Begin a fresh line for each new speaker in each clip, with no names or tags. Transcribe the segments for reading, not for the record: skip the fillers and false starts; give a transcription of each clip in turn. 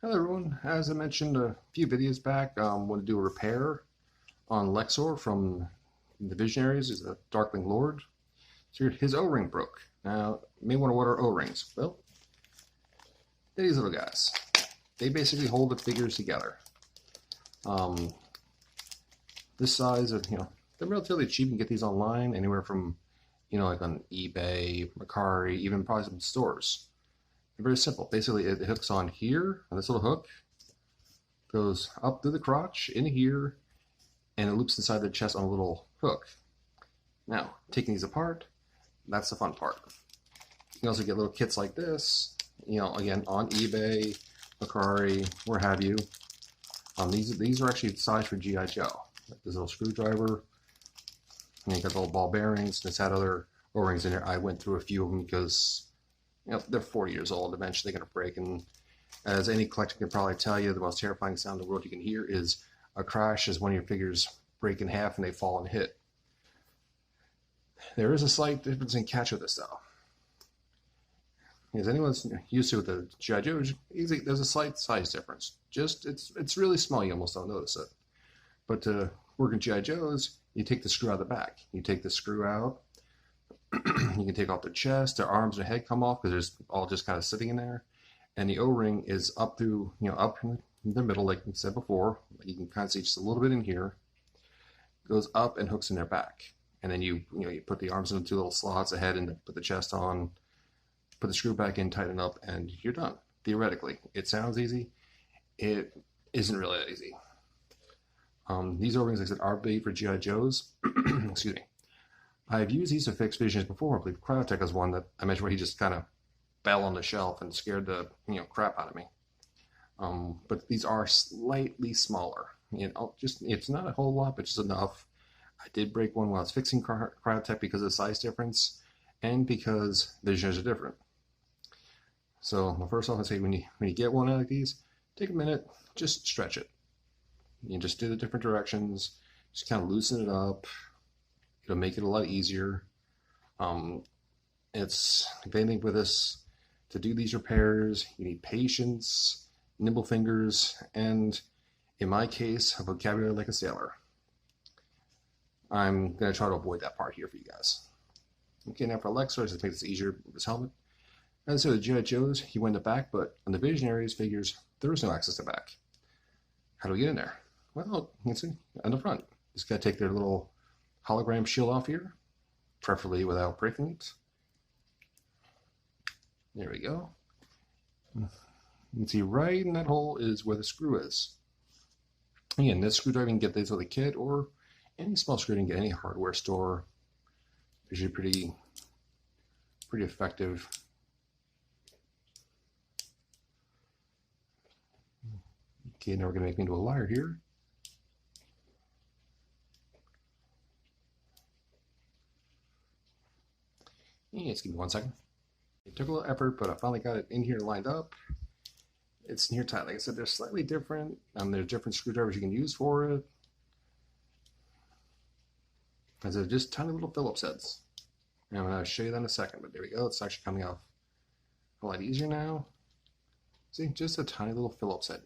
Hello everyone. As I mentioned a few videos back, I want to do a repair on Lexor from the Visionaries. He's a Darkling Lord. So his O-ring broke. Now, you may wonder what are O-rings. Well, they're these little guys. They basically hold the figures together. This size of, they're relatively cheap. You can get these online, anywhere from, like on eBay, Mercari, even probably some stores. They're very simple. Basically, it hooks on here, on this little hook, goes up through the crotch, in here, and it loops inside the chest on a little hook. Now, taking these apart, that's the fun part. You can also get little kits like this, again, on eBay, Mercari, where have you. These are actually sized for G.I. Joe. This little screwdriver, and you got the little ball bearings, and it's had other O-rings in there. I went through a few of them because they're 40 years old. Eventually they're going to break, and as any collector can probably tell you, the most terrifying sound in the world you can hear is a crash as one of your figures break in half and they fall and hit. There is a slight difference in catch with this, though. As anyone's used to with the G.I. Joe, there's a slight size difference. It's really small, you almost don't notice it. But to work in G.I. Joes, you take the screw out of the back. You take the screw out, you can take off their chest, their arms, their head come off because they're all just kind of sitting in there. And the O-ring is up through, up in the middle, like we said before. You can kind of see just a little bit in here. Goes up and hooks in their back. And then you put the arms into two little slots, the head, and put the chest on, put the screw back in, tighten up, and you're done. Theoretically. It sounds easy. It isn't really that easy. These O-rings, like I said, are made for G.I. Joes. Excuse me. I've used these to fix Visions before. I believe Cryotech is one that I mentioned where he just kind of fell on the shelf and scared the crap out of me. But these are slightly smaller. It's not a whole lot, but just enough. I did break one while I was fixing Cryotech because of the size difference and because Visions are different. So first off, I say when you get one like these, take a minute, just stretch it. You just do the different directions, just kind of loosen it up. It'll make it a lot easier. It's, if anything with this, to do these repairs, you need patience, nimble fingers, and in my case, a vocabulary like a sailor. I'm going to try to avoid that part here for you guys. Okay, now for Lexor, just to make this easier with his helmet. As for the G.I. Joes, he went in the back, but on the Visionaries figures, there is no access to back. How do we get in there? Well, you can see, on the front. Just got to take their little hologram shield off here, preferably without breaking it. There we go. You can see right in that hole is where the screw is. Again, this screwdriver, you can get these with a kit, or any small screw you can get any hardware store. Usually pretty effective. Okay, now we're going to make me into a liar here. Just give me 1 second. It took a little effort, but I finally got it in here lined up. It's near tight. Like I said, they're slightly different. There's different screwdrivers you can use for it. Because they're just tiny little Phillips heads. And I'm going to show you that in a second, but there we go. It's actually coming off a lot easier now. See, just a tiny little Phillips head.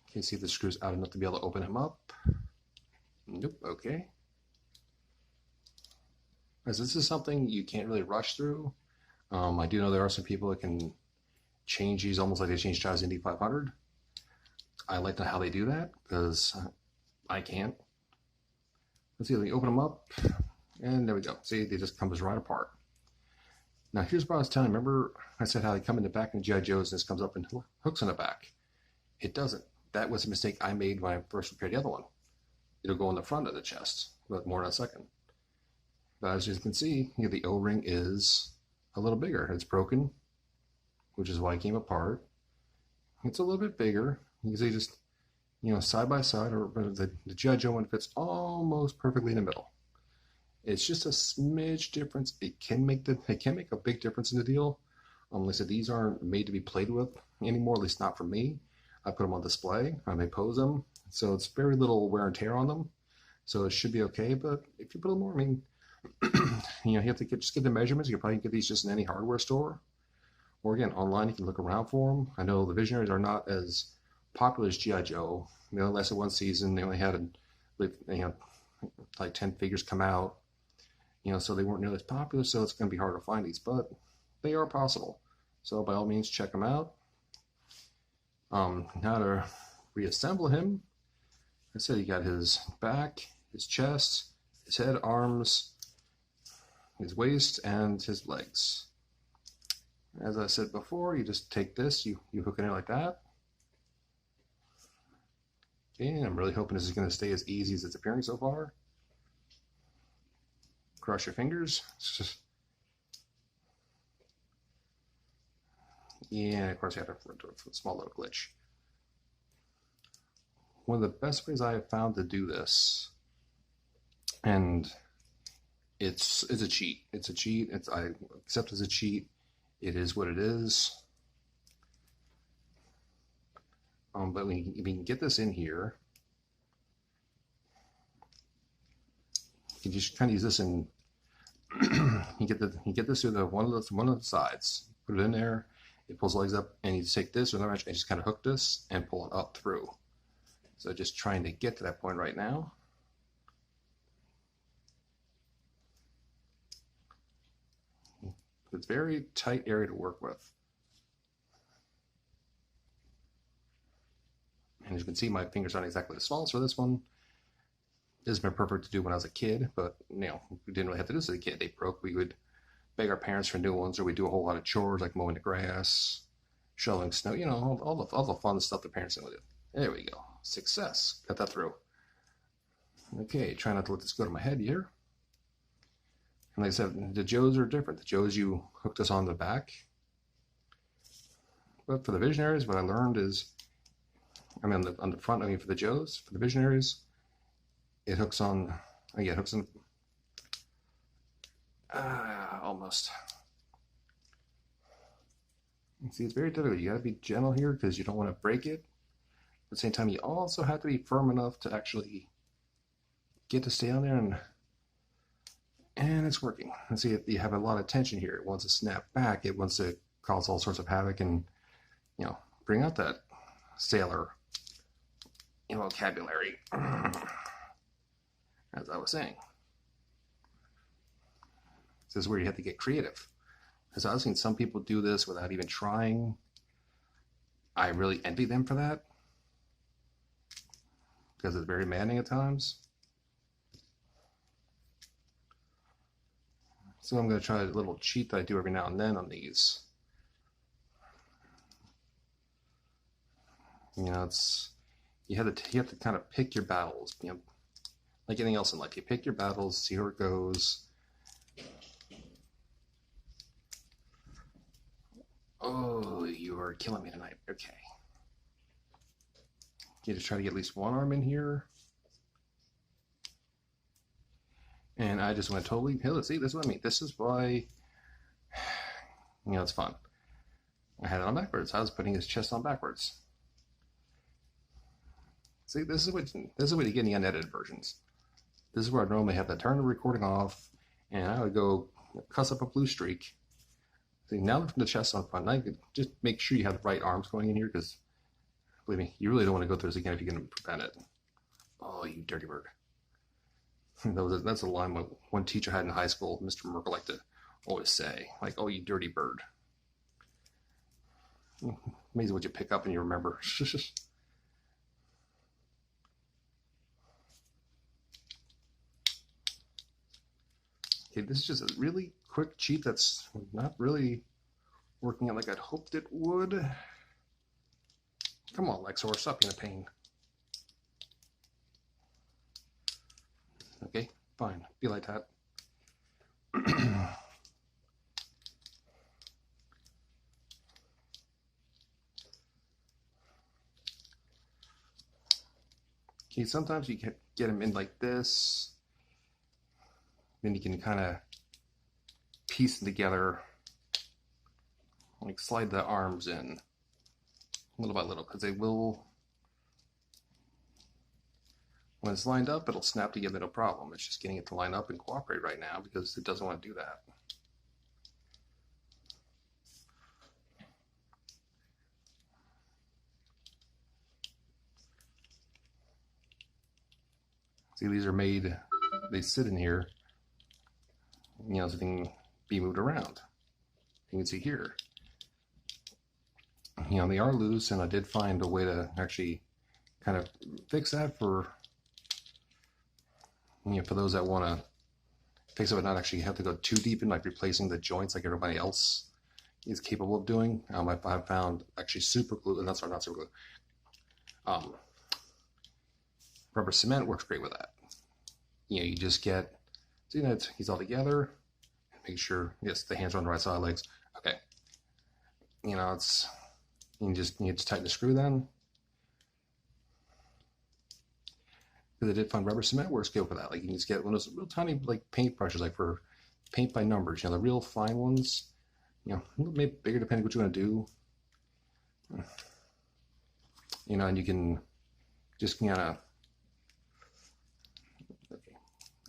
Okay, see if the screw's out enough to be able to open him up. Nope, okay. As this is something you can't really rush through. I do know there are some people that can change these almost like they change Child's Indy 500. I like to know how they do that because I can't. Let's see, let me open them up, and there we go. See, they just come right apart. Now here's what I was telling you. Remember I said how they come in the back in G.I. Joe's and this comes up and hooks in the back. It doesn't. That was a mistake I made when I first repaired the other one. It'll go in the front of the chest, but more in a second. But as you can see, the O-ring is a little bigger. It's broken, which is why it came apart. It's a little bit bigger. You can see just, side by side, or the G.I. Joe one fits almost perfectly in the middle. It's just a smidge difference. It can make a big difference in the deal. Like I said, these aren't made to be played with anymore, at least not for me. I put them on display. I may pose them, so it's very little wear and tear on them. So it should be okay. But if you put a little more, you have to just get the measurements. You can probably get these just in any hardware store, Or again, online you can look around for them. I know the Visionaries are not as popular as G.I. Joe. They only lasted one season. They only had like 10 figures come out. So they weren't nearly as popular, so it's going to be hard to find these, but they are possible. So by all means, check them out. How to reassemble him. I said he got his back, his chest, his head, arms, his waist, and his legs. As I said before, you just take this, you hook it in like that. Okay, and I'm really hoping this is going to stay as easy as it's appearing so far. Cross your fingers. Yeah, of course you have to do a small little glitch. One of the best ways I have found to do this, and it's a cheat. It's a cheat. I accept as a cheat. It is what it is. But we can get this in here. You can just kind of use this in. you get this through one of the sides. Put it in there. It pulls the legs up, and you take this and just kind of hook this and pull it up through. So just trying to get to that point right now. It's a very tight area to work with. And as you can see, my fingers aren't exactly the smallest for this one. This has been perfect to do when I was a kid, but we didn't really have to do this as a kid. They broke. We would beg our parents for new ones, or we'd do a whole lot of chores like mowing the grass, shoveling snow, all the fun stuff the parents didn't do. There we go. Success. Got that through. Okay, try not to let this go to my head here. And like I said, the Joes are different. The Joes, you hook this on the back. But for the Visionaries, what I learned is, on the front, for the Joes, for the Visionaries, it hooks on, almost. See, it's very difficult. You got to be gentle here because you don't want to break it. At the same time, you also have to be firm enough to actually get to stay on there, and it's working. And see, you have a lot of tension here. It wants to snap back. It wants to cause all sorts of havoc and, bring out that sailor vocabulary, as I was saying. This is where you have to get creative. Because I've seen some people do this without even trying. I really envy them for that, because it's very maddening at times. So I'm going to try a little cheat that I do every now and then on these. You have to kind of pick your battles. Like anything else in life, you pick your battles, see where it goes. Oh, you are killing me tonight. Okay. You just try to get at least one arm in here. And I just went totally, see, this is what I mean. This is why, it's fun. I had it on backwards. I was putting his chest on backwards. See, this is what you get in the unedited versions. This is where I normally have to turn the recording off, and I would go cuss up a blue streak. See, now that the chest on front, I could just make sure you have the right arms going in here, because, believe me, you really don't want to go through this again if you can prevent it. Oh, you dirty bird. That's a line one teacher had in high school, Mr. Merkel, liked to always say, like, oh, you dirty bird. Amazing what you pick up and you remember. Okay, this is just a really quick cheat that's not really working out like I'd hoped it would. Come on, Lexor, stop being a pain. Okay, fine. Be like that. Okay, sometimes you get them in like this. Then you can kind of piece them together, like slide the arms in little by little, because they will, when it's lined up, it'll snap together, no problem. It's just getting it to line up and cooperate right now because it doesn't want to do that. See, these are made, they sit in here, you know, so they can be moved around. You can see here, you know, they are loose, and I did find a way to actually kind of fix that for, you know, for those that want to fix it but not actually have to go too deep in like replacing the joints like everybody else is capable of doing. I've found actually super glue, and that's not super glue. Rubber cement works great with that. You know, you just get, see that he's all together. Make sure, yes, the hands are on the right side of the legs. Okay. You know, it's, you just need to tighten the screw then. Because I did find rubber cement works good for that. Like you can just get one of those real tiny like paint brushes, like for paint by numbers. You know, the real fine ones. You know, a little bit bigger depending what you want to do. You know, and you can just kind of, okay,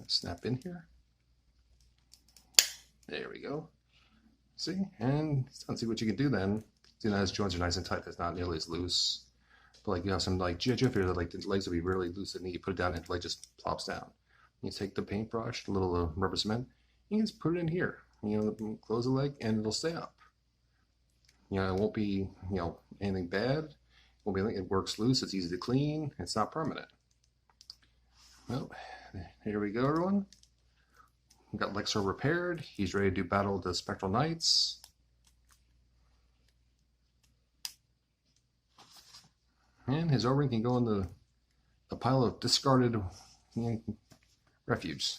snap in here. There we go. See, and let's see what you can do then. See, now his joints are nice and tight. That's not nearly as loose. But like, you know, some like G.I. Joe figures that like the legs will be really loose, and then you put it down and the leg just plops down. You take the paintbrush, a little rubber cement, you can just put it in here. You know, close the leg and it'll stay up. You know, it won't be, you know, anything bad. It won't be anything. It works loose. It's easy to clean. It's not permanent. Well, here we go, everyone. We've got Lexor repaired. He's ready to do battle with the Spectral Knights. And his O-ring can go in the pile of discarded, you know, refuse.